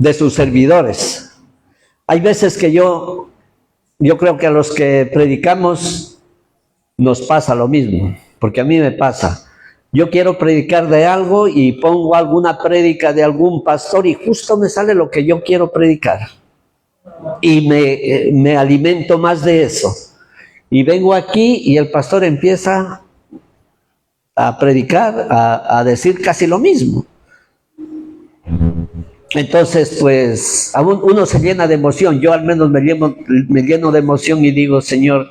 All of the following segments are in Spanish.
de sus servidores. Hay veces que yo creo que a los que predicamos nos pasa lo mismo, porque a mí me pasa. Yo quiero predicar de algo y pongo alguna prédica de algún pastor y justo me sale lo que yo quiero predicar. Y me alimento más de eso. Y vengo aquí y el pastor empieza a predicar, a decir casi lo mismo. Entonces, pues, uno se llena de emoción. Yo al menos me lleno de emoción y digo, Señor,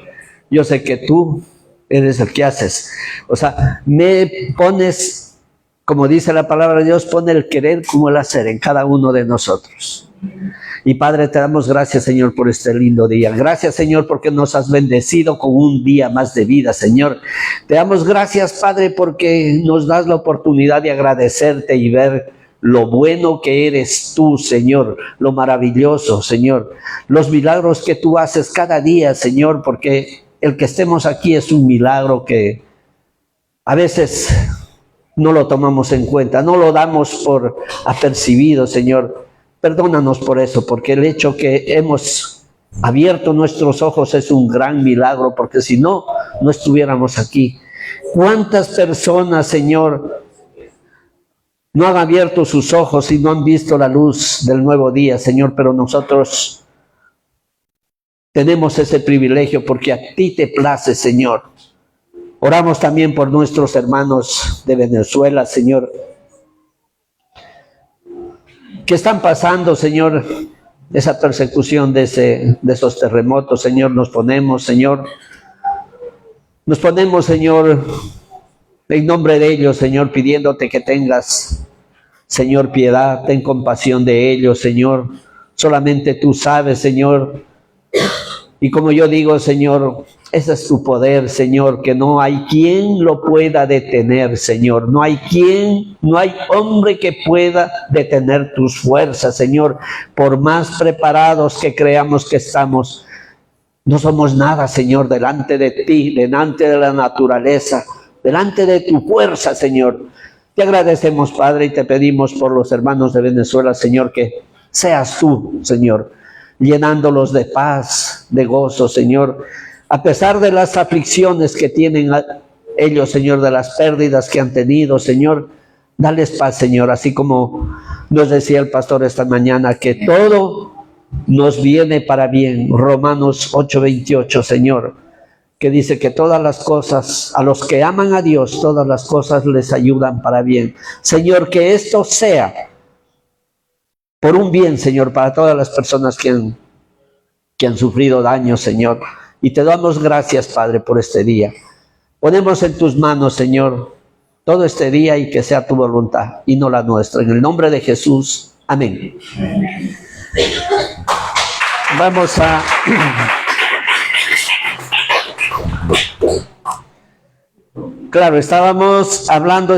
yo sé que tú eres el que haces. O sea, me pones, como dice la palabra de Dios, pone el querer como el hacer en cada uno de nosotros. Y Padre, te damos gracias, Señor, por este lindo día. Gracias, Señor, porque nos has bendecido con un día más de vida, Señor. Te damos gracias, Padre, porque nos das la oportunidad de agradecerte y ver lo bueno que eres tú, Señor, lo maravilloso, Señor, los milagros que tú haces cada día, Señor, porque el que estemos aquí es un milagro que a veces no lo tomamos en cuenta, no lo damos por apercibido, Señor. Perdónanos por eso, porque el hecho que hemos abierto nuestros ojos es un gran milagro, porque si no, no estuviéramos aquí. ¿Cuántas personas, Señor, no han abierto sus ojos y no han visto la luz del nuevo día, Señor? Pero nosotros tenemos ese privilegio porque a ti te place, Señor. Oramos también por nuestros hermanos de Venezuela, Señor, que están pasando, Señor, esa persecución de esos terremotos, Señor. Nos ponemos, Señor, en nombre de ellos, Señor, pidiéndote que tengas, Señor, piedad, ten compasión de ellos, Señor. Solamente tú sabes, Señor. Y como yo digo, Señor, ese es tu poder, Señor, que no hay quien lo pueda detener, Señor. No hay hombre que pueda detener tus fuerzas, Señor. Por más preparados que creamos que estamos, no somos nada, Señor, delante de ti, delante de la naturaleza, delante de tu fuerza, Señor. Te agradecemos, Padre, y te pedimos por los hermanos de Venezuela, Señor, que seas tú, Señor, llenándolos de paz, de gozo, Señor, a pesar de las aflicciones que tienen ellos, Señor, de las pérdidas que han tenido, Señor, dales paz, Señor, así como nos decía el pastor esta mañana, que todo nos viene para bien. Romanos 8:28, Señor, que dice que todas las cosas, a los que aman a Dios, todas las cosas les ayudan para bien. Señor, que esto sea por un bien, Señor, para todas las personas que han sufrido daño, Señor. Y te damos gracias, Padre, por este día. Ponemos en tus manos, Señor, todo este día y que sea tu voluntad y no la nuestra. En el nombre de Jesús. Amén. Vamos a... Claro, estaba hablando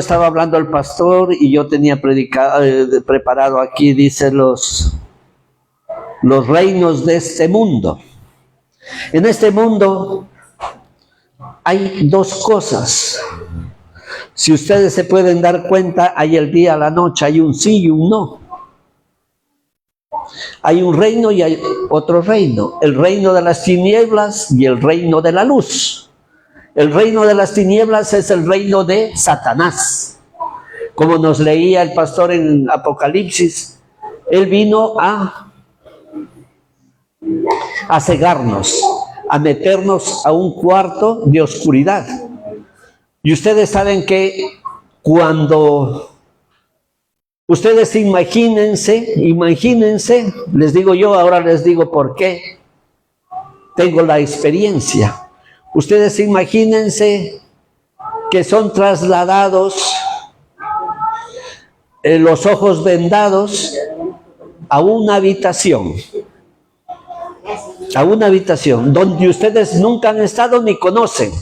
el pastor y yo tenía preparado aquí, dice los reinos de este mundo. En este mundo hay dos cosas. Si ustedes se pueden dar cuenta, hay el día, la noche, hay un sí y un no. Hay un reino y hay otro reino. El reino de las tinieblas y el reino de la luz. El reino de las tinieblas es el reino de Satanás. Como nos leía el pastor en Apocalipsis, él vino a cegarnos, a meternos a un cuarto de oscuridad. Y ustedes saben que cuando ustedes imagínense, les digo yo, ahora les digo por qué tengo la experiencia. Ustedes imagínense que son trasladados los ojos vendados a una habitación donde ustedes nunca han estado ni conocen.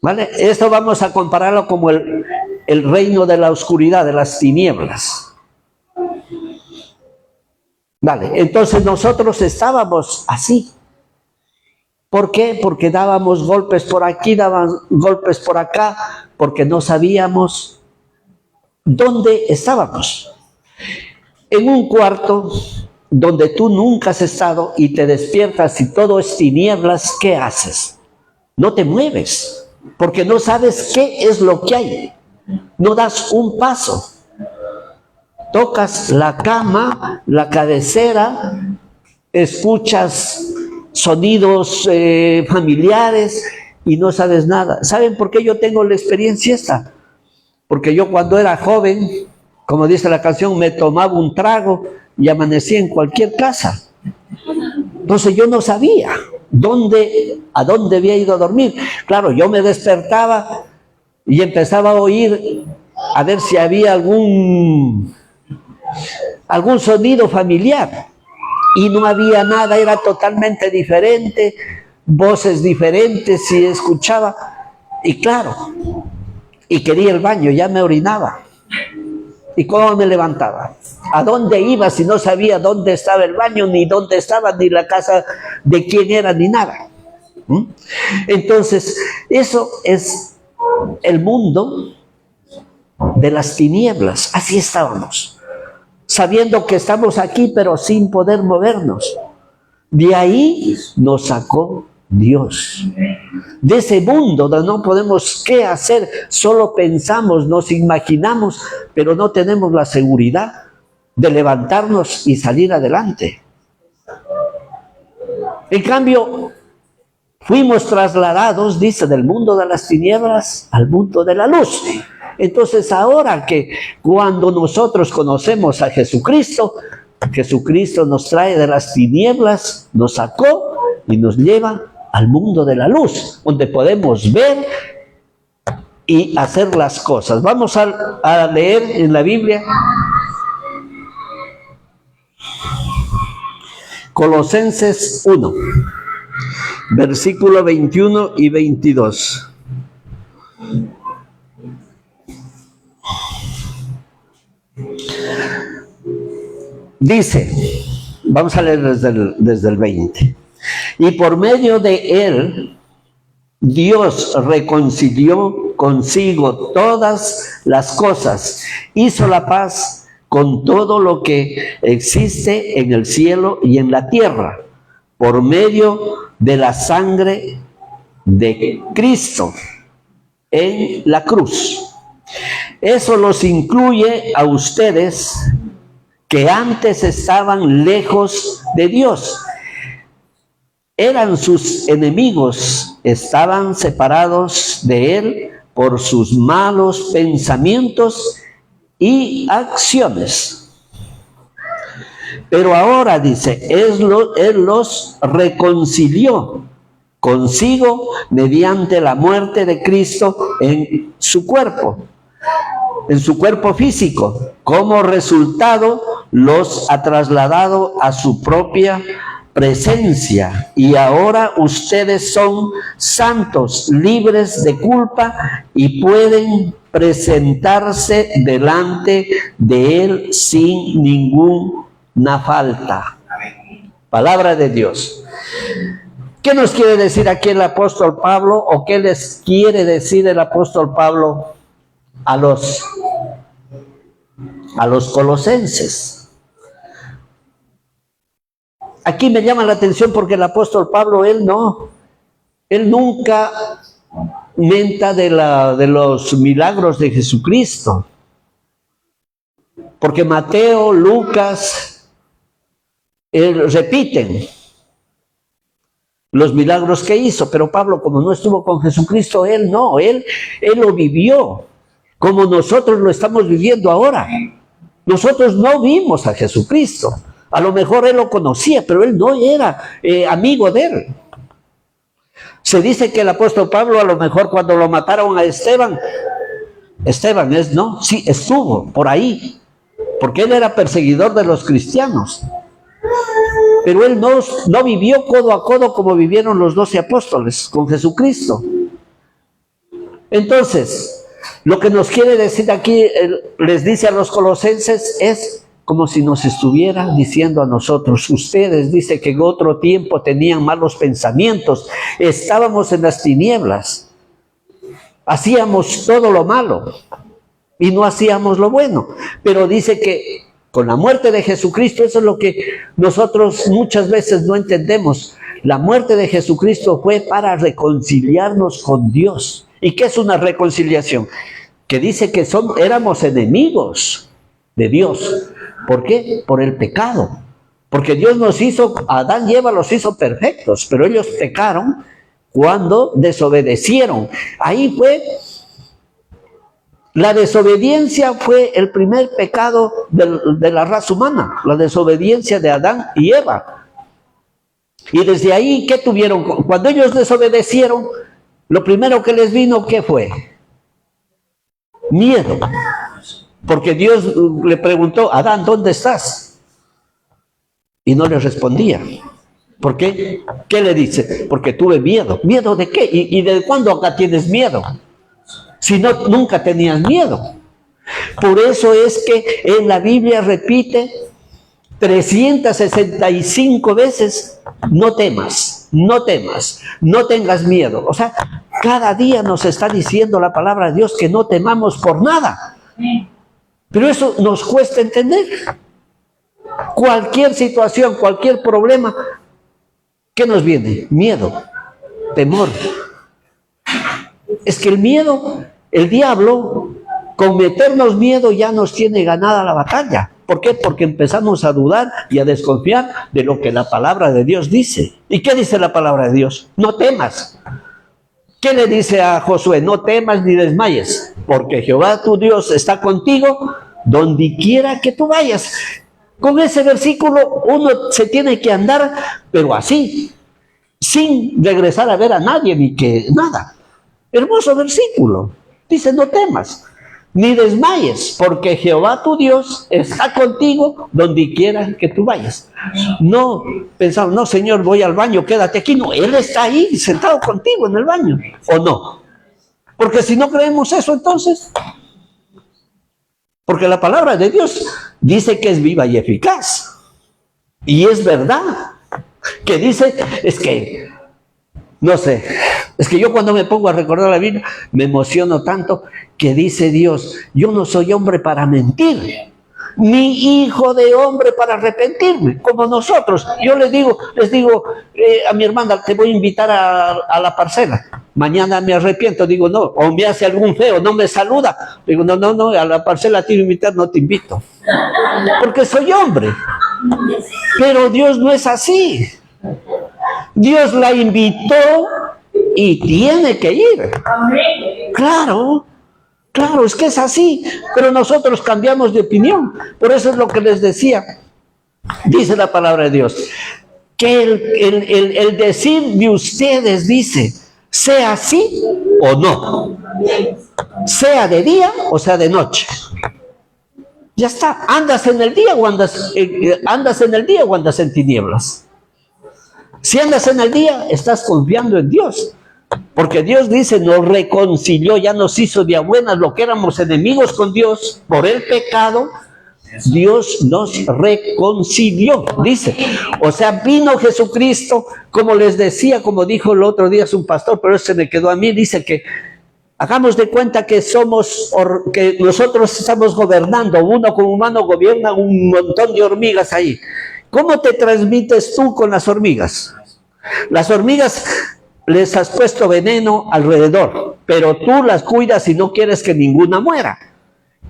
¿Vale? Esto vamos a compararlo como el reino de la oscuridad, de las tinieblas. Vale, entonces nosotros estábamos así. ¿Por qué? Porque dábamos golpes por aquí, dábamos golpes por acá, porque no sabíamos dónde estábamos. en un cuarto donde tú nunca has estado y te despiertas y todo es tinieblas, ¿qué haces? No te mueves, porque no sabes qué es lo que hay. No das un paso. Tocas la cama, la cabecera, escuchas sonidos familiares y no sabes nada. ¿Saben por qué yo tengo la experiencia esta? Porque yo cuando era joven, como dice la canción, me tomaba un trago y amanecía en cualquier casa. Entonces yo no sabía a dónde había ido a dormir. Claro, yo me despertaba y empezaba a oír a ver si había algún sonido familiar. Y no había nada, era totalmente diferente, voces diferentes, y escuchaba. Y claro, y quería el baño, ya me orinaba. ¿Y cómo me levantaba? ¿A dónde iba si no sabía dónde estaba el baño, ni dónde estaba, ni la casa de quién era, ni nada? Entonces, eso es el mundo de las tinieblas. Así estábamos, sabiendo que estamos aquí, pero sin poder movernos. De ahí nos sacó Dios, de ese mundo donde no podemos qué hacer, solo pensamos, nos imaginamos, pero no tenemos la seguridad de levantarnos y salir adelante. En cambio, fuimos trasladados, dice, del mundo de las tinieblas al mundo de la luz. Entonces, ahora que cuando nosotros conocemos a Jesucristo, Jesucristo nos trae de las tinieblas, nos sacó y nos lleva al mundo de la luz, donde podemos ver y hacer las cosas. Vamos a leer en la Biblia Colosenses 1, versículo 21 y 22. Dice, vamos a leer desde el 20. Y por medio de él, Dios reconcilió consigo todas las cosas, hizo la paz con todo lo que existe en el cielo y en la tierra, por medio de la sangre de Cristo en la cruz. Eso los incluye a ustedes que antes estaban lejos de Dios. Eran sus enemigos, estaban separados de él por sus malos pensamientos y acciones. Pero ahora dice, él los reconcilió consigo mediante la muerte de Cristo en su cuerpo físico. Como resultado, los ha trasladado a su propia presencia, y ahora ustedes son santos, libres de culpa, y pueden presentarse delante de él sin ninguna falta. Palabra de Dios. ¿Qué nos quiere decir aquí el apóstol Pablo, o qué les quiere decir el apóstol Pablo a los colosenses? Aquí me llama la atención porque el apóstol Pablo, él nunca menta de los milagros de Jesucristo. Porque Mateo, Lucas, repiten los milagros que hizo, pero Pablo, como no estuvo con Jesucristo, él lo vivió, como nosotros lo estamos viviendo ahora. Nosotros no vimos a Jesucristo. A lo mejor él lo conocía, pero él no era amigo de él. Se dice que el apóstol Pablo, a lo mejor cuando lo mataron a Esteban sí, estuvo por ahí, porque él era perseguidor de los cristianos. Pero él no vivió codo a codo como vivieron los 12 apóstoles con Jesucristo. Entonces, lo que nos quiere decir aquí, les dice a los colosenses, es como si nos estuviera diciendo a nosotros, ustedes, dice que en otro tiempo tenían malos pensamientos, estábamos en las tinieblas, hacíamos todo lo malo y no hacíamos lo bueno, pero dice que Con la muerte de Jesucristo, eso es lo que nosotros muchas veces no entendemos. La muerte de Jesucristo fue para reconciliarnos con Dios. ¿Y qué es una reconciliación? Que dice que éramos enemigos de Dios. ¿Por qué? Por el pecado. Porque Dios nos hizo, Adán y Eva los hizo perfectos, pero ellos pecaron cuando desobedecieron. Ahí fue, la desobediencia fue el primer pecado de la raza humana, la desobediencia de Adán y Eva. Y desde ahí, ¿qué tuvieron? Cuando ellos desobedecieron, lo primero que les vino, ¿qué fue? Miedo. Porque Dios le preguntó, Adán, ¿dónde estás? Y no le respondía. ¿Por qué? ¿Qué le dice? Porque tuve miedo. ¿Miedo de qué? ¿Y de cuándo acá tienes miedo? Si no, nunca tenías miedo. Por eso es que en la Biblia repite 365 veces, no temas, no temas, no tengas miedo. O sea, cada día nos está diciendo la palabra de Dios que no temamos por nada. Pero eso nos cuesta entender. Cualquier situación, cualquier problema, ¿qué nos viene? Miedo, temor. Es que el miedo, el diablo, con meternos miedo ya nos tiene ganada la batalla. ¿Por qué? Porque empezamos a dudar y a desconfiar de lo que la palabra de Dios dice. ¿Y qué dice la palabra de Dios? No temas. ¿Qué le dice a Josué? No temas ni desmayes, porque Jehová tu Dios está contigo donde quiera que tú vayas. Con ese versículo uno se tiene que andar, pero así, sin regresar a ver a nadie ni que nada. Hermoso versículo. Dice, no temas, ni desmayes, porque Jehová tu Dios está contigo donde quiera que tú vayas. No pensamos, no, Señor, voy al baño, quédate aquí. No, Él está ahí, sentado contigo en el baño. ¿O no? Porque si no creemos eso, entonces... Porque la palabra de Dios dice que es viva y eficaz. Y es verdad. Que dice, es que, no sé, es que yo cuando me pongo a recordar la Biblia, me emociono tanto que dice Dios, yo no soy hombre para mentir, ni hijo de hombre para arrepentirme, como nosotros. Yo les digo a mi hermana, te voy a invitar a la parcela. Mañana me arrepiento, digo no, o me hace algún feo, no me saluda. Digo, no, a la parcela te voy a invitar, no te invito. Porque soy hombre. Pero Dios no es así. Dios la invitó y tiene que ir. Claro, es que es así. Pero nosotros cambiamos de opinión. Por eso es lo que les decía. Dice la palabra de Dios. Que el decir de ustedes dice, sea así o no. Sea de día o sea de noche. Ya está. ¿Andas en el día o andas en tinieblas? Si andas en el día, estás confiando en Dios. Porque Dios dice, nos reconcilió, ya nos hizo de a buenas lo que éramos enemigos con Dios por el pecado. Dios nos reconcilió, dice. O sea, vino Jesucristo, como les decía, como dijo el otro día un pastor, pero eso se me quedó a mí, dice que hagamos de cuenta que que nosotros estamos gobernando, uno como humano gobierna un montón de hormigas ahí. ¿Cómo te transmites tú con las hormigas? Las hormigas les has puesto veneno alrededor, pero tú las cuidas y no quieres que ninguna muera.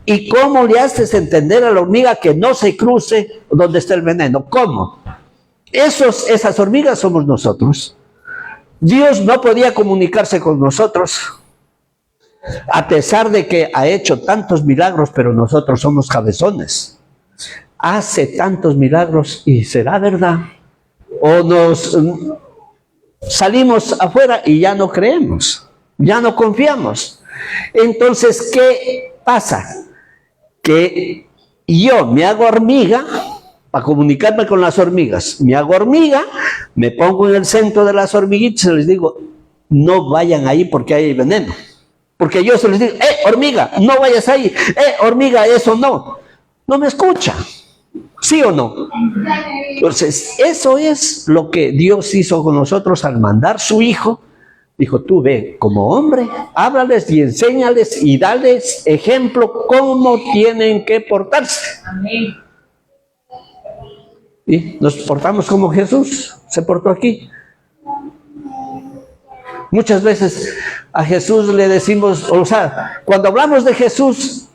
¿Y cómo le haces entender a la hormiga que no se cruce donde está el veneno? ¿Cómo? Esas hormigas somos nosotros. Dios no podía comunicarse con nosotros, a pesar de que ha hecho tantos milagros, pero nosotros somos cabezones. Hace tantos milagros y será verdad. O nos salimos afuera y ya no creemos, ya no confiamos. Entonces, ¿qué pasa? Que yo me hago hormiga para comunicarme con las hormigas. Me hago hormiga, me pongo en el centro de las hormiguitas y les digo, no vayan ahí porque hay veneno. Porque yo se les digo, hormiga, no vayas ahí, hormiga, eso no. No me escucha. ¿Sí o no? Entonces, eso es lo que Dios hizo con nosotros al mandar su Hijo. Dijo, tú ve, como hombre, háblales y enséñales y dales ejemplo cómo tienen que portarse. Amén. Y nos portamos como Jesús se portó aquí. Muchas veces a Jesús le decimos, o sea, cuando hablamos de Jesús,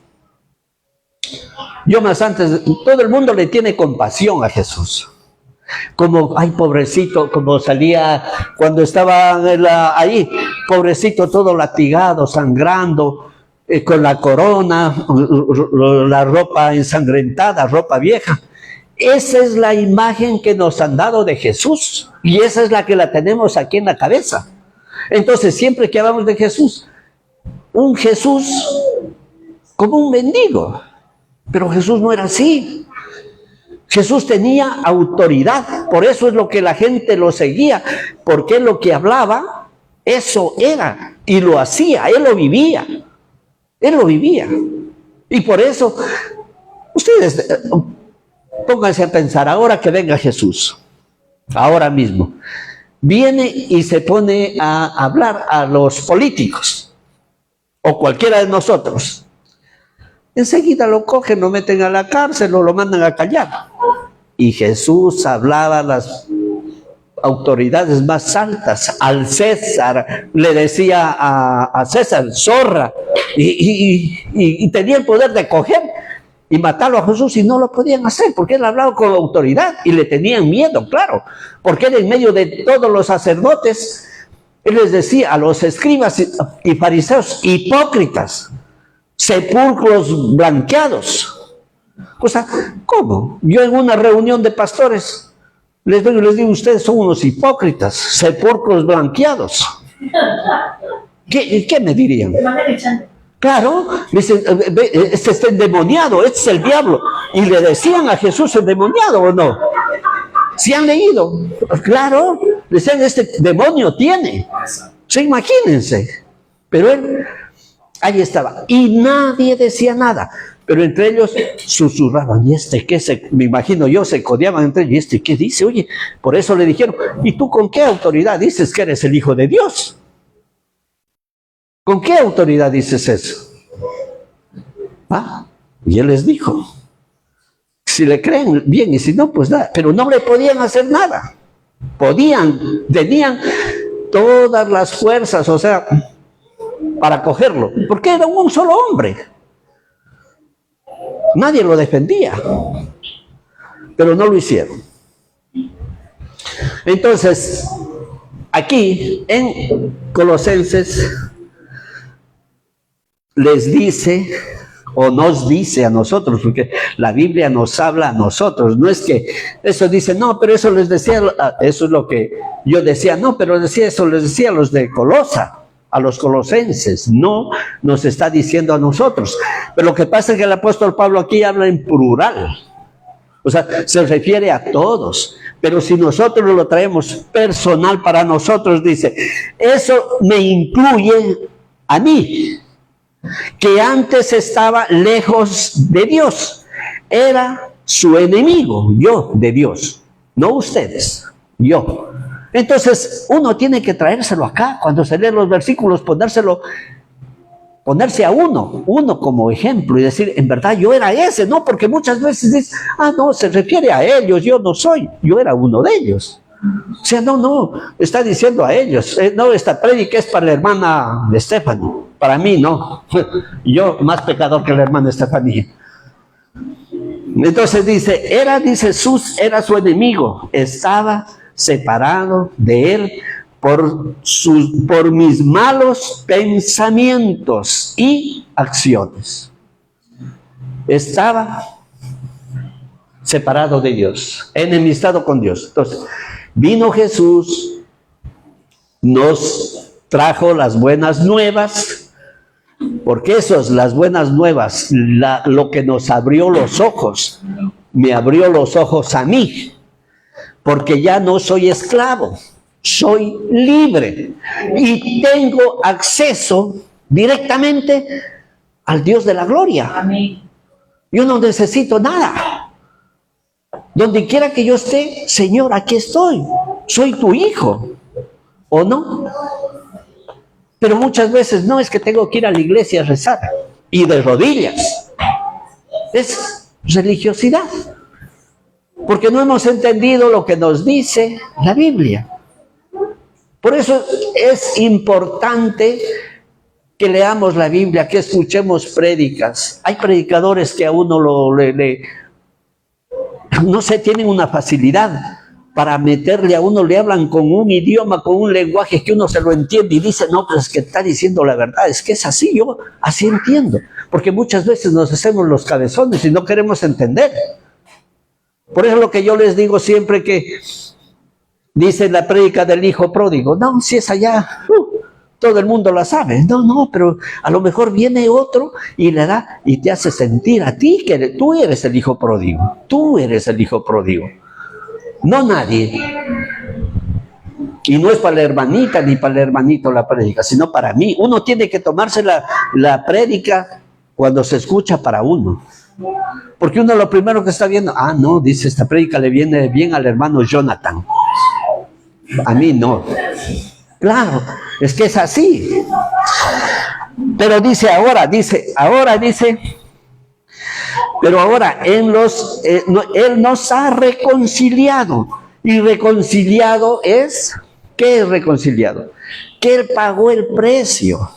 yo más antes, todo el mundo le tiene compasión a Jesús. Como, ay, pobrecito, como salía cuando estaba ahí, pobrecito, todo latigado, sangrando, con la corona, la ropa ensangrentada, ropa vieja. Esa es la imagen que nos han dado de Jesús, y esa es la que la tenemos aquí en la cabeza. Entonces, siempre que hablamos de Jesús, un Jesús como un mendigo, pero Jesús no era así. Jesús tenía autoridad, por eso es lo que la gente lo seguía, porque lo que hablaba, eso era, y lo hacía, él lo vivía, y por eso, ustedes pónganse a pensar, ahora que venga Jesús, ahora mismo, viene y se pone a hablar a los políticos, o cualquiera de nosotros, enseguida lo cogen, lo meten a la cárcel o lo mandan a callar. Y Jesús hablaba a las autoridades más altas, al César, le decía a César, zorra, y tenía el poder de coger y matarlo a Jesús, y no lo podían hacer, porque él hablaba con autoridad, y le tenían miedo, claro, porque él en medio de todos los sacerdotes, él les decía a los escribas y fariseos, hipócritas, sepulcros blanqueados. O sea, ¿cómo? Yo en una reunión de pastores les digo, ustedes son unos hipócritas, sepulcros blanqueados. ¿Qué me dirían? Claro, dicen, este está endemoniado, este es el diablo. Y le decían a Jesús endemoniado, ¿o no? ¿Sí han leído? Claro, le decían, este demonio tiene. Sí, imagínense. Pero él, ahí estaba. Y nadie decía nada. Pero entre ellos susurraban, ¿y este qué? Me imagino yo, se codeaban entre ellos, ¿y este qué dice? Oye, por eso le dijeron, ¿y tú con qué autoridad dices que eres el Hijo de Dios? ¿Con qué autoridad dices eso? ¿Ah? Y él les dijo, si le creen, bien, y si no, pues nada. Pero no le podían hacer nada. Tenían todas las fuerzas, o sea, para cogerlo, porque era un solo hombre. Nadie lo defendía, pero no lo hicieron. Entonces, aquí en Colosenses les dice, o nos dice a nosotros, porque la Biblia nos habla a nosotros, no es que eso dice, no, pero eso les decía, eso es lo que yo decía, no, pero decía eso, les decía a los de Colosa, a los colosenses, no nos está diciendo a nosotros. Pero lo que pasa es que el apóstol Pablo aquí habla en plural, o sea, se refiere a todos, pero si nosotros lo traemos personal para nosotros, dice, eso me incluye a mí, que antes estaba lejos de Dios, era su enemigo, yo de Dios, no ustedes, yo. Entonces, uno tiene que traérselo acá, cuando se leen los versículos, ponerse a uno como ejemplo y decir, en verdad yo era ese, ¿no? Porque muchas veces dice, no, se refiere a ellos, yo no soy, yo era uno de ellos. O sea, no, está diciendo a ellos, no, esta prédica es para la hermana Stephanie, para mí no, yo más pecador que la hermana Stephanie. Entonces dice, Jesús era su enemigo, estaba separado de él por mis malos pensamientos y acciones. Estaba separado de Dios, enemistado con Dios. Entonces, vino Jesús, nos trajo las buenas nuevas, porque eso es las buenas nuevas, lo que nos abrió los ojos, me abrió los ojos a mí, porque ya no soy esclavo, soy libre y tengo acceso directamente al Dios de la gloria. Amén. Yo no necesito nada. Donde quiera que yo esté, Señor, aquí estoy, soy tu hijo, ¿o no? Pero muchas veces no, es que tengo que ir a la iglesia a rezar y de rodillas. Es religiosidad. porque no hemos entendido lo que nos dice la Biblia. Por eso es importante que leamos la Biblia, que escuchemos prédicas. Hay predicadores que a uno no sé, tienen una facilidad para meterle a uno, le hablan con un idioma, con un lenguaje que uno se lo entiende y dice, no, pues es que está diciendo la verdad, es que es así, yo así entiendo. Porque muchas veces nos hacemos los cabezones y no queremos entender. Por eso lo que yo les digo siempre que dice la prédica del hijo pródigo, no, si es allá, todo el mundo la sabe. No, pero a lo mejor viene otro y le da y te hace sentir a ti que tú eres el hijo pródigo. Tú eres el hijo pródigo. No nadie. Y no es para la hermanita ni para el hermanito la prédica, sino para mí. Uno tiene que tomarse la prédica cuando se escucha para uno. Porque uno lo primero que está viendo, no, dice, esta prédica le viene bien al hermano Jonathan. A mí no. Claro, es que es así. Pero pero ahora Él nos ha reconciliado. Y reconciliado es, ¿qué es reconciliado? Que Él pagó el precio.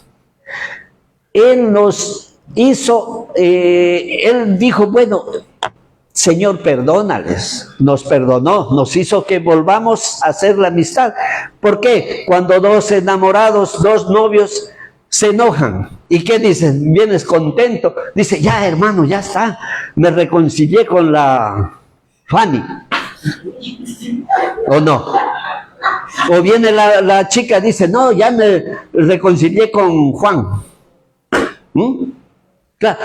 Él nos hizo, Él dijo, bueno, Señor, perdónales. Nos perdonó, nos hizo que volvamos a hacer la amistad. ¿Por qué? Cuando dos enamorados, dos novios se enojan. ¿Y qué dicen? Vienes contento. Dice, ya hermano, ya está. Me reconcilié con la Fanny. ¿O no? O viene la chica, dice, no, ya me reconcilié con Juan. Claro,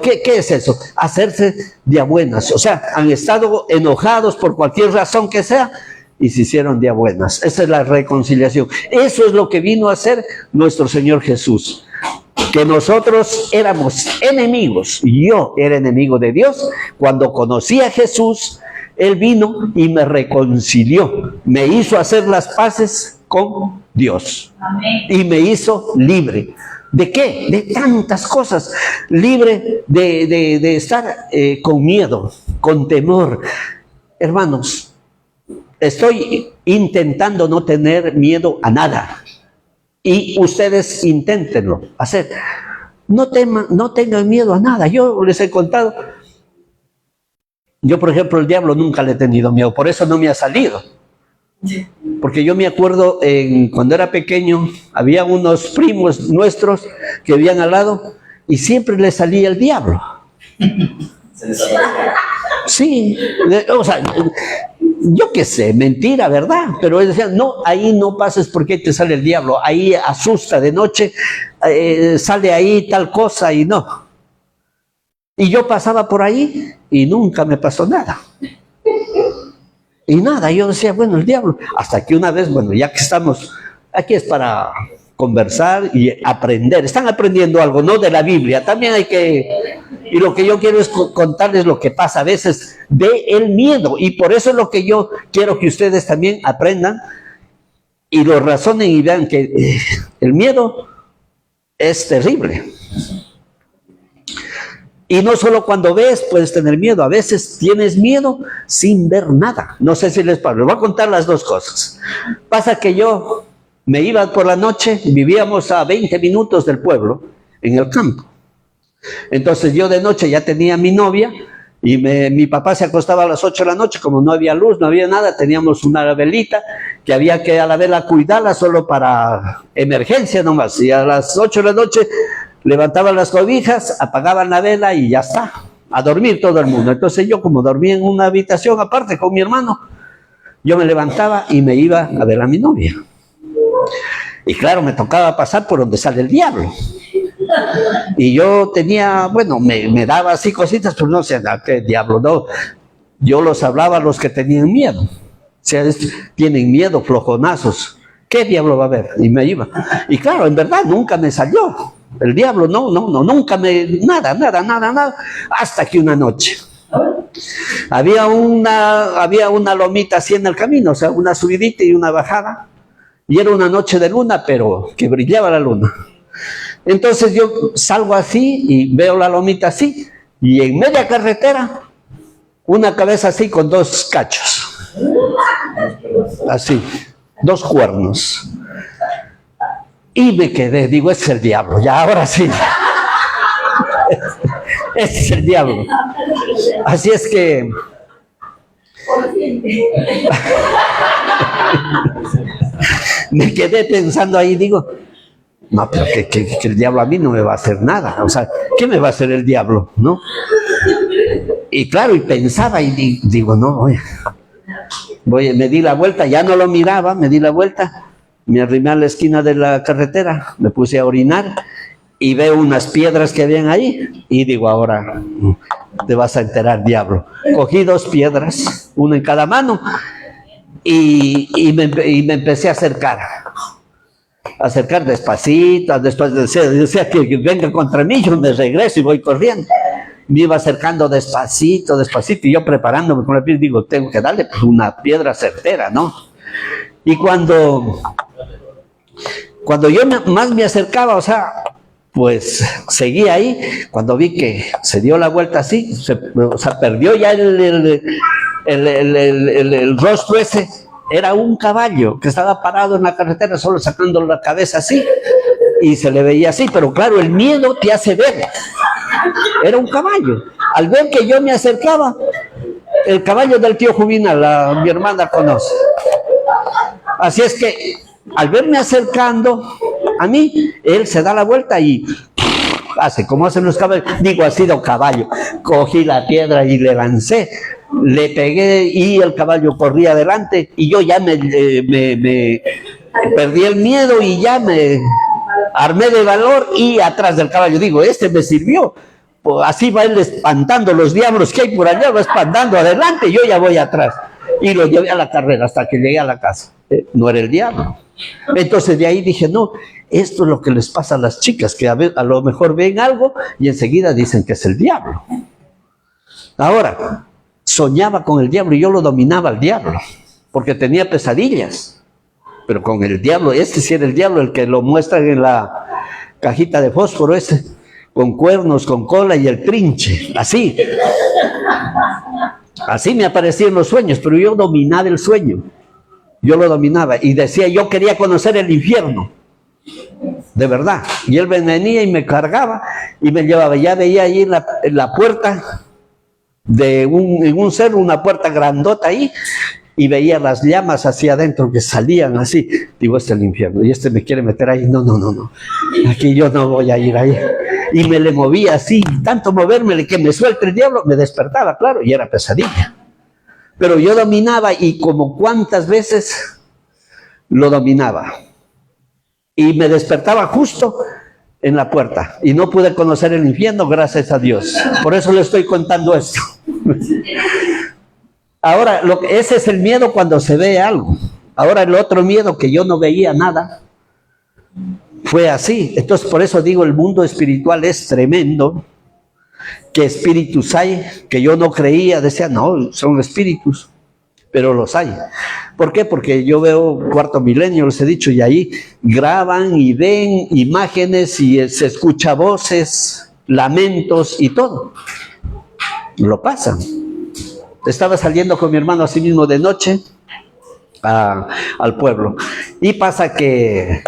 ¿qué es eso? Hacerse de a buenas. O sea, han estado enojados por cualquier razón que sea y se hicieron de a buenas. Esa es la reconciliación. Eso es lo que vino a hacer nuestro Señor Jesús. Que nosotros éramos enemigos. Yo era enemigo de Dios. Cuando conocí a Jesús, Él vino y me reconcilió. Me hizo hacer las paces con Dios. Amén. Y me hizo libre. ¿De qué? De tantas cosas. Libre de estar con miedo, con temor. Hermanos, estoy intentando no tener miedo a nada. Y ustedes inténtenlo hacer. No tengan miedo a nada. Yo les he contado. Yo, por ejemplo, el diablo nunca le he tenido miedo. Por eso no me ha salido. Porque yo me acuerdo, cuando era pequeño, había unos primos nuestros que vivían al lado y siempre les salía el diablo. Sí, o sea, yo qué sé, mentira, ¿verdad? Pero ellos decían, no, ahí no pases porque te sale el diablo, ahí asusta de noche, sale ahí tal cosa y no. Y yo pasaba por ahí y nunca me pasó nada. Y nada, yo decía, bueno, el diablo. Hasta que una vez, bueno, ya que estamos, aquí es para conversar y aprender. Están aprendiendo algo, no de la Biblia. También hay que, y lo que yo quiero es contarles lo que pasa a veces de el miedo. Y por eso es lo que yo quiero que ustedes también aprendan y lo razonen y vean que el miedo es terrible. Y no solo cuando ves puedes tener miedo, a veces tienes miedo sin ver nada. No sé si les pasa, les voy a contar las dos cosas. Pasa que yo me iba por la noche, vivíamos a 20 minutos del pueblo, en el campo. Entonces yo de noche ya tenía a mi novia y mi papá se acostaba a las 8 de la noche, como no había luz, no había nada, teníamos una velita que había que a la vela cuidarla solo para emergencia nomás. Y a las 8 de la noche levantaban las cobijas, apagaban la vela y ya está, a dormir todo el mundo. Entonces yo, como dormía en una habitación aparte con mi hermano, yo me levantaba y me iba a ver a mi novia. Y claro, me tocaba pasar por donde sale el diablo. Y yo tenía, bueno, me daba así cositas, pero no sé, qué diablo, no. Yo los hablaba a los que tenían miedo. O sea, tienen miedo, flojonazos. ¿Qué diablo va a haber? Y me iba. Y claro, en verdad, nunca me salió. El diablo, no, nunca nada, hasta que una noche había una lomita así en el camino, o sea, una subidita y una bajada, y era una noche de luna, pero que brillaba la luna. Entonces yo salgo así y veo la lomita así, y en media carretera una cabeza así con 2 cachos, así, 2 cuernos. Y me quedé, digo, ese es el diablo, ya ahora sí. Ese es el diablo. Así es que me quedé pensando ahí, digo, no, pero que el diablo a mí no me va a hacer nada. O sea, ¿qué me va a hacer el diablo? ¿No? Y claro, y pensaba y digo, no, me di la vuelta, ya no lo miraba, me di la vuelta, me arrimé a la esquina de la carretera, me puse a orinar y veo unas piedras que habían ahí y digo, ahora te vas a enterar, diablo. Cogí 2 piedras, una en cada mano, y me empecé a acercar despacito, después decía que venga contra mí, yo me regreso y voy corriendo. Me iba acercando despacito, y yo preparándome con la piedra, digo, tengo que darle pues, una piedra certera, ¿no? Y cuando yo más me acercaba, o sea, pues seguí ahí, cuando vi que se dio la vuelta así, o sea, perdió ya el rostro ese, era un caballo que estaba parado en la carretera, solo sacando la cabeza así, y se le veía así, pero claro, el miedo te hace ver. Era un caballo. Al ver que yo me acercaba, el caballo del tío Jubinal, mi hermana conoce. Así es que, al verme acercando a mí, él se da la vuelta y hace como hacen los caballos. Digo, ha sido caballo. Cogí la piedra y le lancé. Le pegué y el caballo corría adelante y yo ya me perdí el miedo y ya me armé de valor y atrás del caballo. Digo, me sirvió. Pues así va él espantando los diablos que hay por allá, va espantando adelante y yo ya voy atrás. Y lo llevé a la carrera hasta que llegué a la casa. No era el diablo. Entonces de ahí dije, no, esto es lo que les pasa a las chicas, que a lo mejor ven algo y enseguida dicen que es el diablo. Ahora, soñaba con el diablo y yo lo dominaba al diablo, porque tenía pesadillas. Pero con el diablo, sí era el diablo, el que lo muestran en la cajita de fósforo con cuernos, con cola y el trinche, así. Así me aparecían los sueños, pero yo dominaba el sueño. Yo lo dominaba y decía, yo quería conocer el infierno. De verdad. Y él venía y me cargaba y me llevaba. Ya veía ahí en la puerta en un cerro, una puerta grandota ahí, y veía las llamas hacia adentro que salían así. Digo, es el infierno, y me quiere meter ahí. No. Aquí yo no voy a ir ahí. Y me le movía así, tanto moverme que me suelte el diablo, me despertaba, claro, y era pesadilla. Pero yo dominaba, y como cuántas veces lo dominaba. Y me despertaba justo en la puerta, y no pude conocer el infierno, gracias a Dios. Por eso le estoy contando esto. Ahora, ese es el miedo cuando se ve algo. Ahora el otro miedo, que yo no veía nada, fue así. Entonces por eso digo, el mundo espiritual es tremendo. ¿Qué espíritus hay? Que yo no creía, decía, no, son espíritus, pero los hay. ¿Por qué? Porque yo veo Cuarto Milenio, les he dicho, y ahí graban y ven imágenes y se escucha voces, lamentos y todo. Lo pasan. Estaba saliendo con mi hermano así mismo de noche al pueblo, y pasa que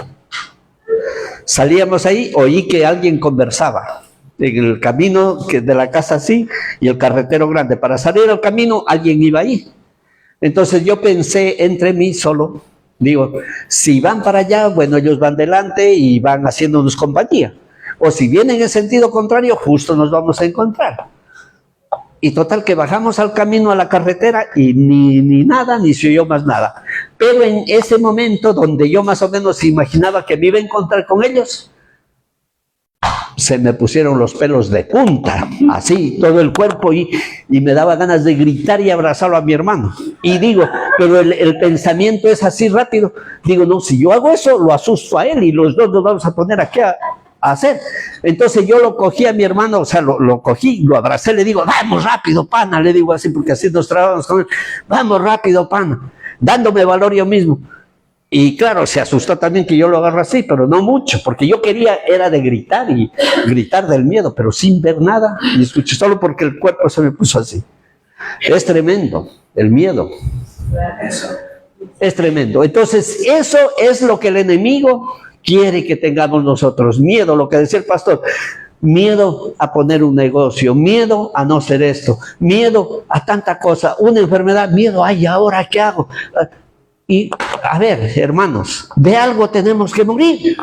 salíamos ahí, oí que alguien conversaba en el camino de la casa así, y el carretero grande. Para salir al camino, alguien iba ahí. Entonces yo pensé entre mí solo, digo, si van para allá, bueno, ellos van delante y van haciéndonos compañía. O si vienen en sentido contrario, justo nos vamos a encontrar. Y total que bajamos al camino, a la carretera, y ni nada, ni se oyó más nada. Pero en ese momento donde yo más o menos imaginaba que me iba a encontrar con ellos, se me pusieron los pelos de punta, así, todo el cuerpo, y me daba ganas de gritar y abrazarlo a mi hermano. Y digo, pero el pensamiento es así rápido. Digo, no, si yo hago eso, lo asusto a él y los dos nos vamos a poner aquí a hacer. Entonces yo lo cogí a mi hermano, o sea, lo cogí, lo abracé, le digo, vamos rápido, pana, le digo así, porque así nos trabajamos con él, vamos rápido, pana, dándome valor yo mismo. Y claro, se asustó también que yo lo agarro así, pero no mucho, porque yo quería, era de gritar, y gritar del miedo, pero sin ver nada, y escuché, solo porque el cuerpo se me puso así. Es tremendo, el miedo. Es tremendo. Entonces, eso es lo que el enemigo quiere que tengamos nosotros. Miedo, lo que decía el pastor. Miedo a poner un negocio, miedo a no hacer esto, miedo a tanta cosa, una enfermedad, miedo, ay, ¿ahora qué hago? Y, a ver, hermanos, de algo tenemos que morir.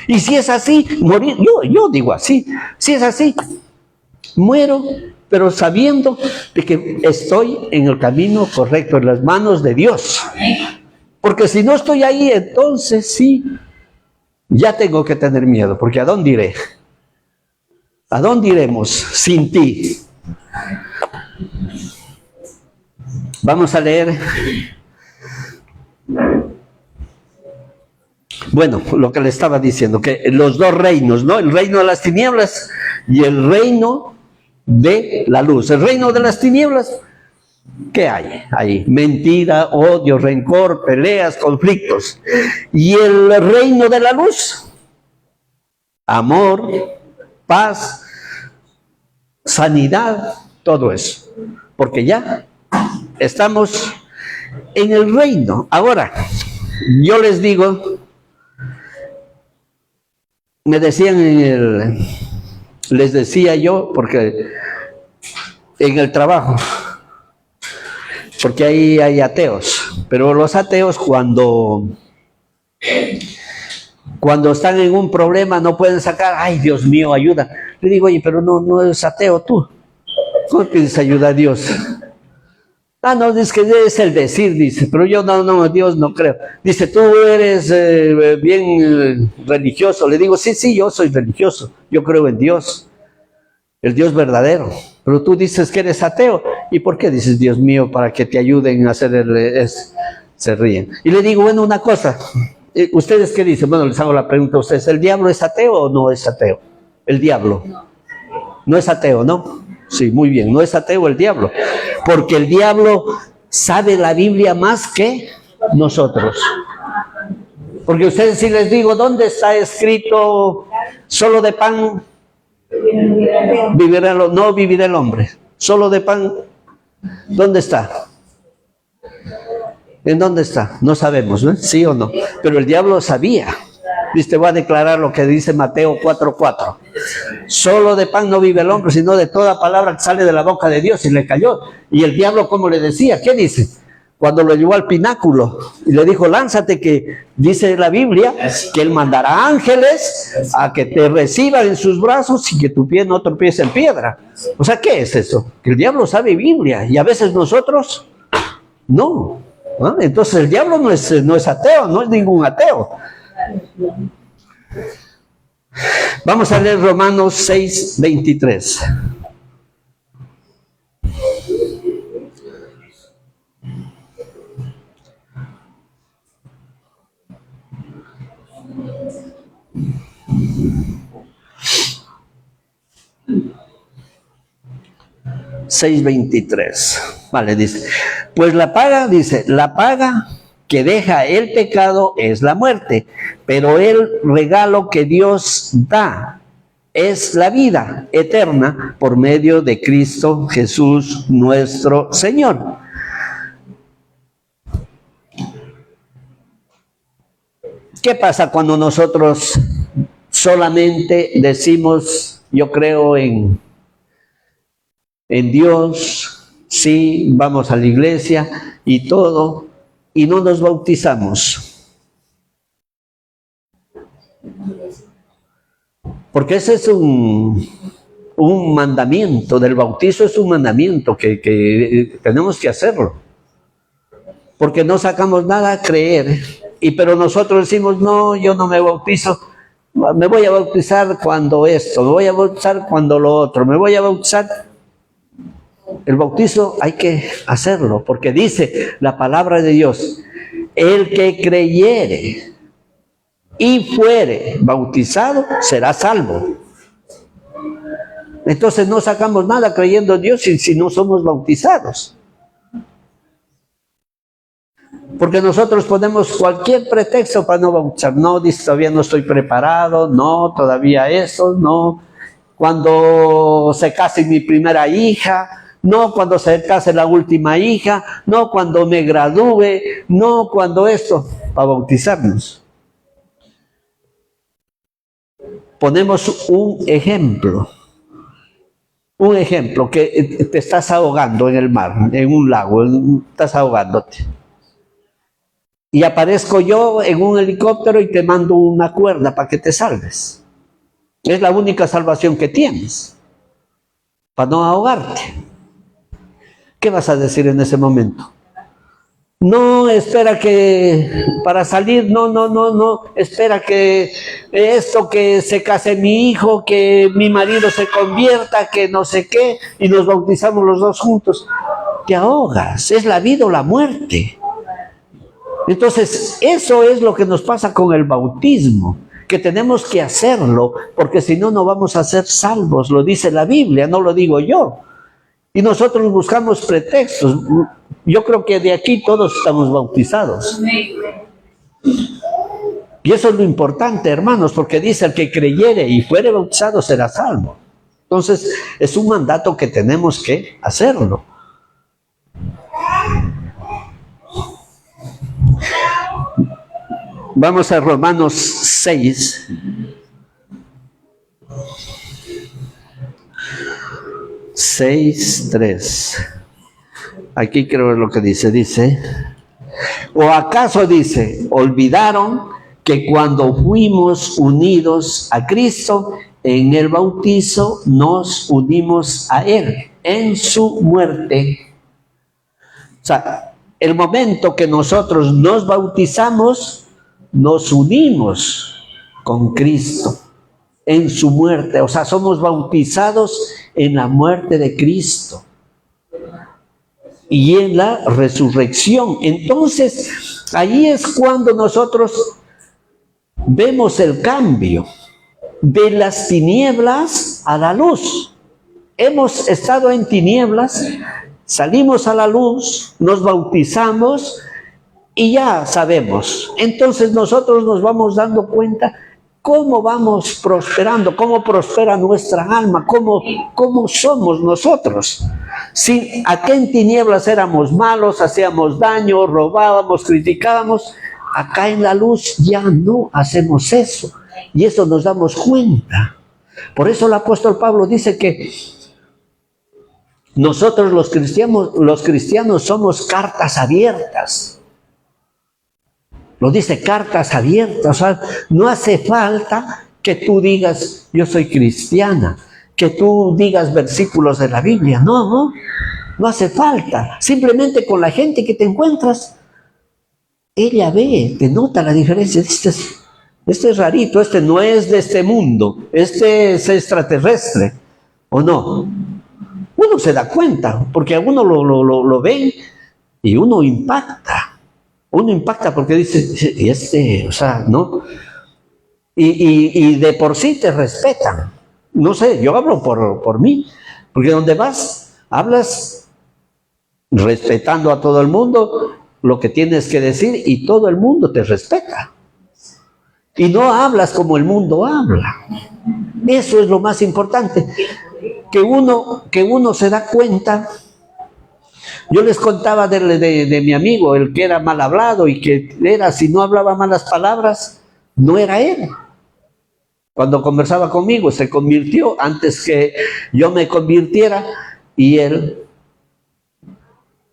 Y si es así, morir, yo digo así, si es así, muero, pero sabiendo de que estoy en el camino correcto, en las manos de Dios. Porque si no estoy ahí, entonces sí, ya tengo que tener miedo, porque ¿a dónde iré? ¿A dónde iremos sin ti? Vamos a leer. Bueno, lo que le estaba diciendo, que los dos reinos, ¿no? El reino de las tinieblas y el reino de la luz. El reino de las tinieblas, ¿qué hay ahí? Mentira, odio, rencor, peleas, conflictos. Y el reino de la luz, amor, paz, sanidad, todo eso. Porque ya estamos en el reino. Ahora, yo les digo, me decían les decía yo, porque en el trabajo, porque ahí hay ateos, pero los ateos cuando están en un problema no pueden sacar, ay, Dios mío, ayuda. Le digo, oye, pero no eres ateo tú. ¿Cómo pides ayuda a Dios? Ah, no, es que es el decir, dice, pero yo no, Dios no creo. Dice, tú eres bien religioso. Le digo, sí, yo soy religioso, yo creo en Dios, el Dios verdadero. Pero tú dices que eres ateo. ¿Y por qué dices, Dios mío, para que te ayuden a hacer se ríen? Y le digo, bueno, una cosa, ¿ustedes qué dicen? Bueno, les hago la pregunta a ustedes, ¿el diablo es ateo o no es ateo? El diablo. No es ateo, ¿no? Sí, muy bien, no es ateo el diablo, porque el diablo sabe la Biblia más que nosotros. Porque ustedes, si les digo, ¿dónde está escrito solo de pan no vivirá el hombre? Solo de pan, ¿dónde está? ¿En dónde está? No sabemos, ¿no? ¿Sí o no? Pero el diablo sabía. Dice, voy a declarar lo que dice Mateo 4:4. Solo de pan no vive el hombre, sino de toda palabra que sale de la boca de Dios. Y le cayó. Y el diablo, ¿cómo le decía? ¿Qué dice? Cuando lo llevó al pináculo y le dijo, lánzate, que dice la Biblia que él mandará ángeles a que te reciban en sus brazos y que tu pie no tropiece en piedra. O sea, ¿qué es eso? Que el diablo sabe Biblia y a veces nosotros no. ¿No? Entonces el diablo no es ateo, no es ningún ateo. Vamos a leer Romanos 6:23. Vale, dice, pues la paga que deja el pecado es la muerte, pero el regalo que Dios da es la vida eterna por medio de Cristo Jesús nuestro Señor. ¿Qué pasa cuando nosotros solamente decimos, yo creo en Dios, sí, vamos a la iglesia y todo, y no nos bautizamos? Porque ese es un mandamiento, del bautizo es un mandamiento que tenemos que hacerlo. Porque no sacamos nada a creer, pero nosotros decimos, no, yo no me bautizo, me voy a bautizar cuando esto, me voy a bautizar cuando lo otro, me voy a bautizar. El bautizo hay que hacerlo, porque dice la palabra de Dios, el que creyere y fuere bautizado será salvo. Entonces no sacamos nada creyendo en Dios si no somos bautizados. Porque nosotros ponemos cualquier pretexto para no bautizar. No, dice, todavía no estoy preparado, no, todavía eso, no. Cuando se case mi primera hija, no cuando se case la última hija, no cuando me gradúe, no cuando esto, para bautizarnos. Ponemos un ejemplo que te estás ahogando en el mar, en un lago, estás ahogándote. Y aparezco yo en un helicóptero y te mando una cuerda para que te salves. Es la única salvación que tienes, para no ahogarte. ¿Qué vas a decir en ese momento? No, espera que para salir, no, espera que esto, que se case mi hijo, que mi marido se convierta, que no sé qué, y nos bautizamos los dos juntos. Te ahogas, es la vida o la muerte. Entonces, eso es lo que nos pasa con el bautismo, que tenemos que hacerlo, porque si no, no vamos a ser salvos, lo dice la Biblia, no lo digo yo. Y nosotros buscamos pretextos. Yo creo que de aquí todos estamos bautizados. Y eso es lo importante, hermanos, porque dice: el que creyere y fuere bautizado será salvo. Entonces, es un mandato que tenemos que hacerlo. Vamos a Romanos 6. Aquí creo lo que dice, ¿o acaso dice, olvidaron que cuando fuimos unidos a Cristo, en el bautizo nos unimos a Él, en su muerte? O sea, el momento que nosotros nos bautizamos, nos unimos con Cristo en su muerte. O sea, somos bautizados en la muerte de Cristo y en la resurrección. Entonces, ahí es cuando nosotros vemos el cambio de las tinieblas a la luz. Hemos estado en tinieblas, salimos a la luz, nos bautizamos y ya sabemos. Entonces nosotros nos vamos dando cuenta cómo vamos prosperando, cómo prospera nuestra alma, cómo somos nosotros. Si aquí en tinieblas éramos malos, hacíamos daño, robábamos, criticábamos, acá en la luz ya no hacemos eso. Y eso nos damos cuenta. Por eso el apóstol Pablo dice que nosotros los cristianos somos cartas abiertas. Lo dice, cartas abiertas. O sea, no hace falta que tú digas, yo soy cristiana, que tú digas versículos de la Biblia. No hace falta. Simplemente con la gente que te encuentras, ella ve, te nota la diferencia. Este es rarito, este no es de este mundo, este es extraterrestre, ¿o no? Uno se da cuenta, porque a uno lo ve y uno impacta. Uno impacta porque dice, o sea, ¿no? Y de por sí te respetan. No sé, yo hablo por mí, porque donde vas, hablas respetando a todo el mundo lo que tienes que decir y todo el mundo te respeta. Y no hablas como el mundo habla. Eso es lo más importante, que uno se da cuenta. Yo les contaba de mi amigo, el que era mal hablado y que era, si no hablaba malas palabras, no era él. Cuando conversaba conmigo, se convirtió antes que yo me convirtiera, y él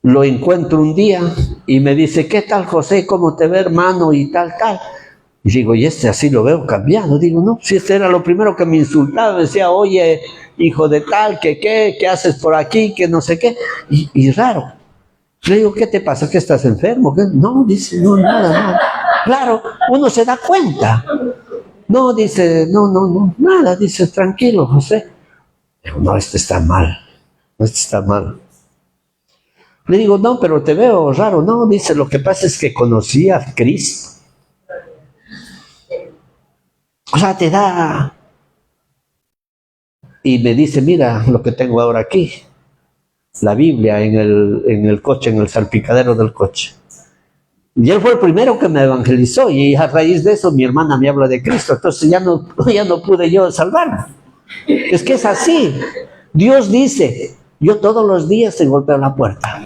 lo encuentro un día y me dice, ¿qué tal, José? ¿Cómo te ve, hermano? Y tal. Y digo, y así lo veo cambiado. Digo, no, si este era lo primero que me insultaba, decía, oye, hijo de tal, ¿qué haces por aquí? Que no sé qué. Y raro. Le digo, ¿qué te pasa? ¿Que estás enfermo? ¿Qué? No, dice, no, nada. Claro, uno se da cuenta. No, dice, no, nada, dice, tranquilo, José. Digo, no, este está mal. Le digo, no, pero te veo raro. No, dice, lo que pasa es que conocí a Cristo. O sea, te da. Y me dice, mira lo que tengo ahora aquí. La Biblia en el coche, en el salpicadero del coche. Y él fue el primero que me evangelizó. Y a raíz de eso mi hermana me habla de Cristo. Entonces ya no pude yo salvarme. Es que es así. Dios dice, Yo todos los días te golpeo la puerta.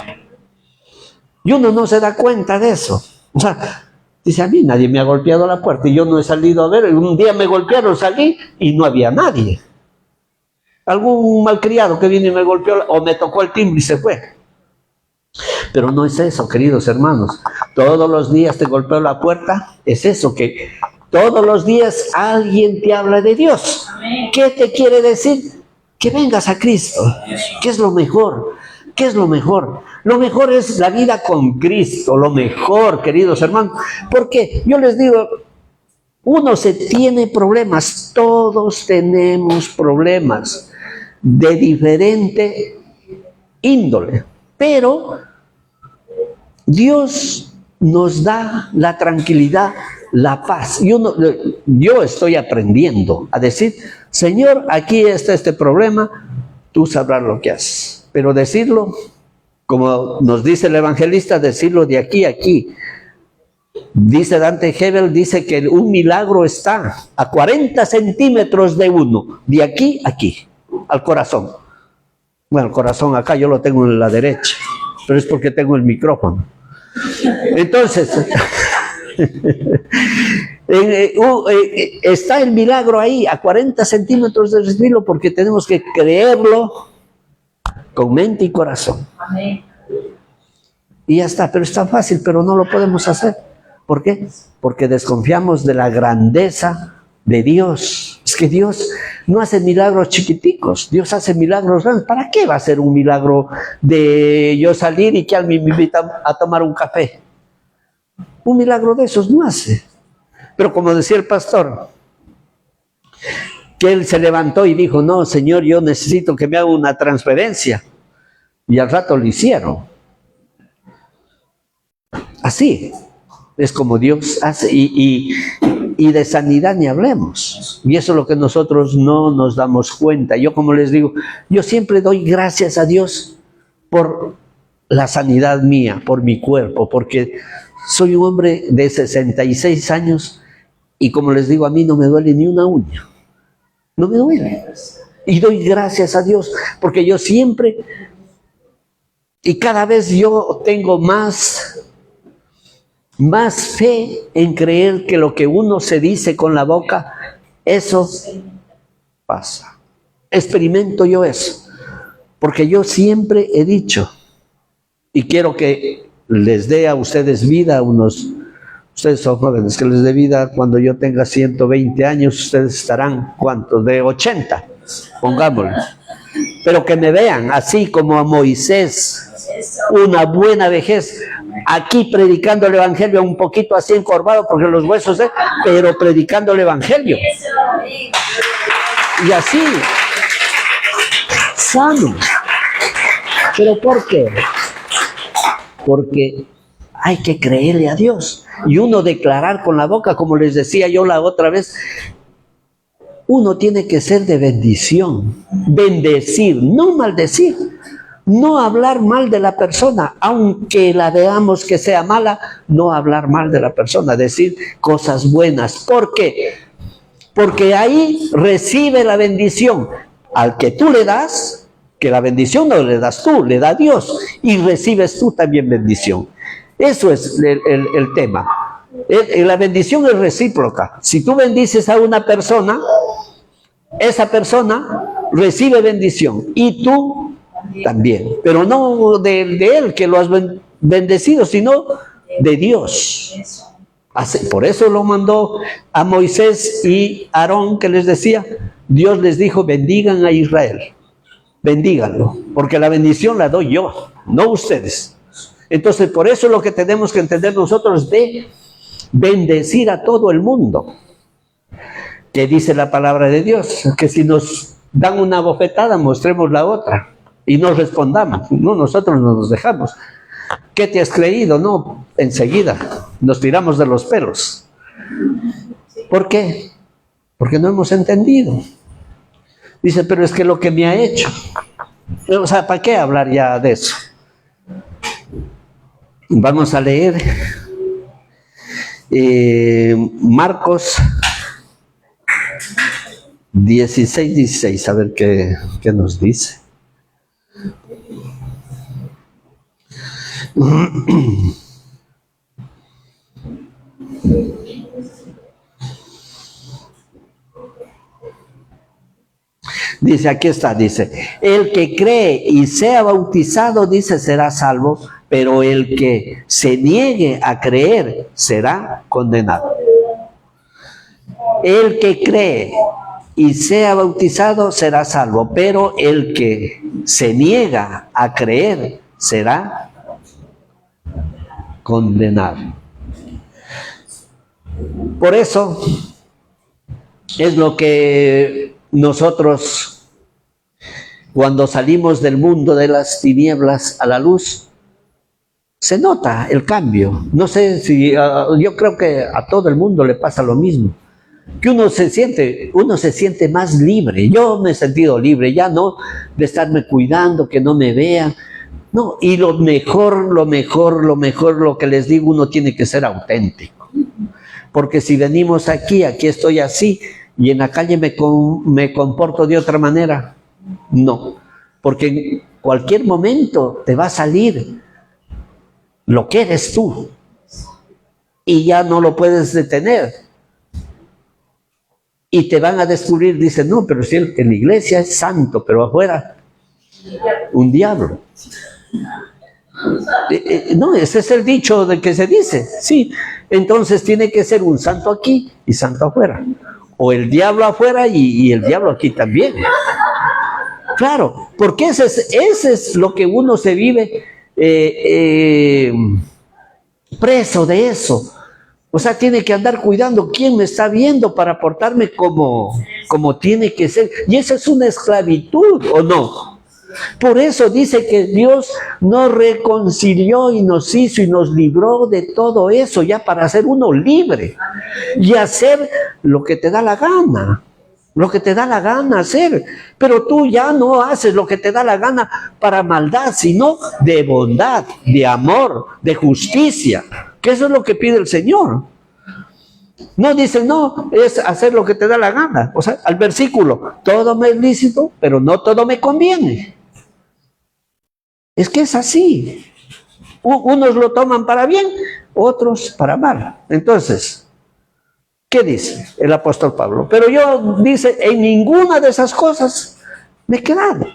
Y uno no se da cuenta de eso. O sea, dice, a mí nadie me ha golpeado la puerta y yo no he salido a ver. Un día me golpearon, salí y no había nadie. Algún malcriado que vino y me golpeó o me tocó el timbre y se fue. Pero no es eso, queridos hermanos. Todos los días te golpeo la puerta. Es eso, que todos los días alguien te habla de Dios. ¿Qué te quiere decir? Que vengas a Cristo. ¿Qué es lo mejor? ¿Qué es lo mejor? Lo mejor es la vida con Cristo. Lo mejor, queridos hermanos. Porque yo les digo, uno se tiene problemas. Todos tenemos problemas de diferente índole. Pero Dios nos da la tranquilidad, la paz. Yo estoy aprendiendo a decir, Señor, aquí está este problema, tú sabrás lo que haces. Pero decirlo, como nos dice el evangelista, decirlo de aquí a aquí. Dice Dante Gebel, dice que un milagro está a 40 centímetros de uno, de aquí a aquí, al corazón. Bueno, el corazón acá yo lo tengo en la derecha, pero es porque tengo el micrófono. Entonces, está el milagro ahí, a 40 centímetros de recibirlo, porque tenemos que creerlo con mente y corazón. Amén. Y ya está, pero está fácil, pero no lo podemos hacer. ¿Por qué? Porque desconfiamos de la grandeza de Dios. Es que Dios no hace milagros chiquiticos, Dios hace milagros grandes. ¿Para qué va a hacer un milagro de yo salir y que alguien me invita a tomar un café? Un milagro de esos no hace. Pero como decía el pastor, que él se levantó y dijo, no, Señor, yo necesito que me haga una transferencia. Y al rato lo hicieron. Así es como Dios hace. Y de sanidad ni hablemos. Y eso es lo que nosotros no nos damos cuenta. Yo, como les digo, yo siempre doy gracias a Dios por la sanidad mía, por mi cuerpo, porque soy un hombre de 66 años y, como les digo, a mí no me duele ni una uña. No me duele. Y doy gracias a Dios, porque yo siempre, y cada vez yo tengo más fe en creer que lo que uno se dice con la boca, eso pasa. Experimento yo eso, porque yo siempre he dicho, y quiero que les dé a ustedes vida, ustedes son jóvenes, que les dé vida cuando yo tenga 120 años, ustedes estarán, ¿cuántos? De 80, pongámoslo. Pero que me vean así como a Moisés, una buena vejez, aquí predicando el evangelio, un poquito así encorvado porque los huesos, pero predicando el evangelio. Y así, sano. ¿Pero por qué? Porque hay que creerle a Dios. Y uno declarar con la boca, como les decía yo la otra vez, uno tiene que ser de bendición. Bendecir, no maldecir. No hablar mal de la persona, aunque la veamos que sea mala, no hablar mal de la persona, decir cosas buenas. ¿Por qué? Porque ahí recibe la bendición. Al que tú le das, que la bendición no le das tú, le da Dios, y recibes tú también bendición. Eso es el tema. La bendición es recíproca. Si tú bendices a una persona, esa persona recibe bendición, y tú también, pero no de él que lo has bendecido, sino de Dios. Por eso lo mandó a Moisés y Aarón, que les decía, Dios les dijo, bendigan a Israel, bendíganlo, porque la bendición la doy yo, no ustedes. Entonces, por eso es lo que tenemos que entender nosotros, de bendecir a todo el mundo. Que dice la palabra de Dios, que si nos dan una bofetada, mostremos la otra. Y no respondamos, no, nosotros no nos dejamos. ¿Qué te has creído? No, enseguida nos tiramos de los pelos. ¿Por qué? Porque no hemos entendido. Dice, pero es que lo que me ha hecho. O sea, ¿para qué hablar ya de eso? Vamos a leer Marcos 16, a ver qué nos dice. Dice, aquí está, dice, el que cree y sea bautizado, dice, será salvo, pero el que se niegue a creer será condenado. El que cree y sea bautizado será salvo, pero el que se niega a creer será condenado. Por eso es lo que nosotros, cuando salimos del mundo de las tinieblas a la luz, se nota el cambio. No sé si, yo creo que a todo el mundo le pasa lo mismo. Que uno se siente más libre. Yo me he sentido libre, ya no de estarme cuidando, que no me vean. No, y lo mejor, lo que les digo, uno tiene que ser auténtico. Porque si venimos aquí estoy así, y en la calle me comporto de otra manera, no. Porque en cualquier momento te va a salir lo que eres tú, y ya no lo puedes detener. Y te van a descubrir, dicen, no, pero si él en la iglesia es santo, pero afuera, un diablo. No, ese es el dicho de que se dice, sí. Entonces tiene que ser un santo aquí y santo afuera. O el diablo afuera y el diablo aquí también. Claro, porque ese es lo que uno se vive preso de eso. O sea, tiene que andar cuidando quién me está viendo para portarme como tiene que ser. Y esa es una esclavitud, ¿o no? Por eso dice que Dios nos reconcilió y nos hizo y nos libró de todo eso, ya para ser uno libre y hacer lo que te da la gana. Lo que te da la gana hacer. Pero tú ya no haces lo que te da la gana para maldad, sino de bondad, de amor, de justicia. Que eso es lo que pide el Señor. No dice, no, es hacer lo que te da la gana. O sea, al versículo, todo me es lícito, pero no todo me conviene. Es que es así. Unos lo toman para bien, otros para mal. Entonces, ¿qué dice el apóstol Pablo? Pero yo, dice, en ninguna de esas cosas me he quedado.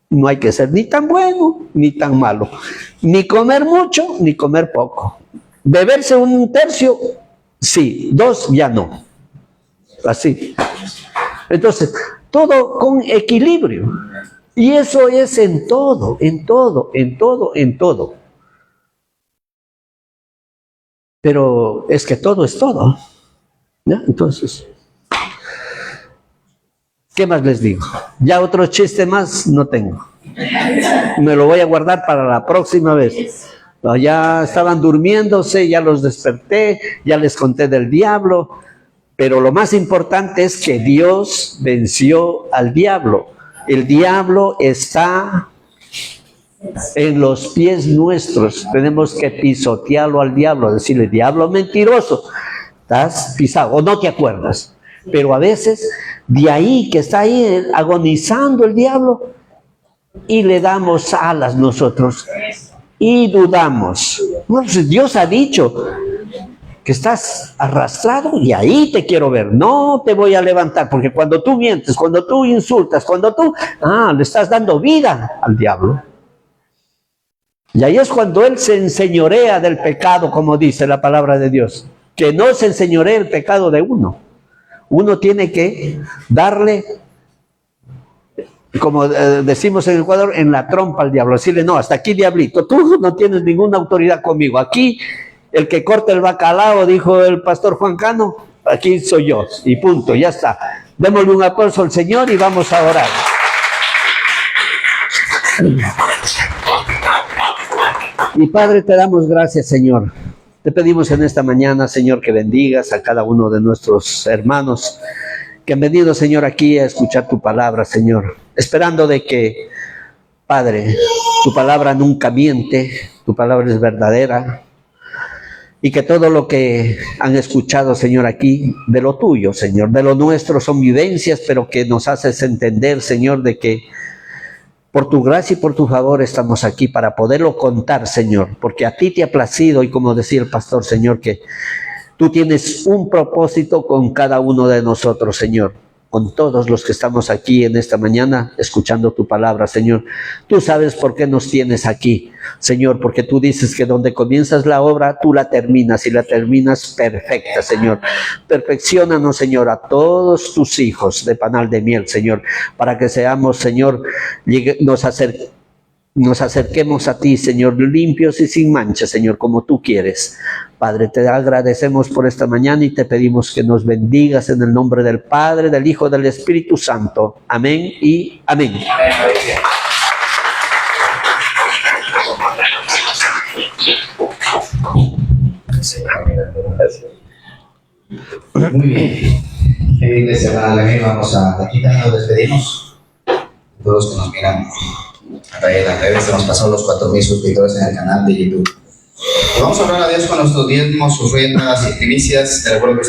No hay que ser ni tan bueno ni tan malo. Ni comer mucho ni comer poco. Beberse un tercio, sí. 2, ya no. Así. Entonces, todo con equilibrio. Y eso es en todo, en todo, en todo, en todo. Pero es que todo es todo. ¿Ya? Entonces, ¿qué más les digo? Ya otro chiste más no tengo. Me lo voy a guardar para la próxima vez. Ya estaban durmiéndose, ya los desperté, ya les conté del diablo. Pero lo más importante es que Dios venció al diablo. El diablo está en los pies nuestros. Tenemos que pisotearlo al diablo, decirle, diablo mentiroso, estás pisado, o no te acuerdas. Pero a veces, de ahí que está ahí agonizando el diablo, y le damos alas nosotros, y dudamos. No, pues Dios ha dicho que estás arrastrado y ahí te quiero ver, no te voy a levantar, porque cuando tú mientes, cuando tú insultas, cuando tú, le estás dando vida al diablo. Y ahí es cuando él se enseñorea del pecado, como dice la palabra de Dios, que no se enseñorea el pecado de uno. Uno tiene que darle, como decimos en Ecuador, en la trompa al diablo, decirle, no, hasta aquí diablito, tú no tienes ninguna autoridad conmigo, aquí el que corta el bacalao, dijo el pastor Juan Cano, aquí soy yo, y punto, ya está. Démosle un aplauso al Señor y vamos a orar. Y Padre, te damos gracias, Señor. Te pedimos en esta mañana, Señor, que bendigas a cada uno de nuestros hermanos que han venido, Señor, aquí a escuchar tu palabra, Señor, esperando de que, Padre, tu palabra nunca miente, tu palabra es verdadera, y que todo lo que han escuchado, Señor, aquí, de lo tuyo, Señor, de lo nuestro son vivencias, pero que nos haces entender, Señor, de que Por tu gracia y por tu favor estamos aquí para poderlo contar, Señor, porque a ti te ha placido y como decía el pastor, Señor, que tú tienes un propósito con cada uno de nosotros, Señor, con todos los que estamos aquí en esta mañana escuchando tu palabra, Señor. Tú sabes por qué nos tienes aquí, Señor, porque tú dices que donde comienzas la obra, tú la terminas y la terminas perfecta, Señor. Perfecciónanos, Señor, a todos tus hijos de panal de miel, Señor, para que seamos, Señor, nos acerquemos a ti, Señor, limpios y sin mancha, Señor, como tú quieres. Padre, te agradecemos por esta mañana y te pedimos que nos bendigas en el nombre del Padre, del Hijo, del Espíritu Santo. Amén y amén. Muy bien. Iglesia, para la que vamos a quitar y nos despedimos. Todos que nos miran. Al revés, hemos pasado los 4,000 suscriptores en el canal de YouTube. Vamos a hablar a Dios con nuestros diezmos, ofrendas y primicias. Te recuerdo que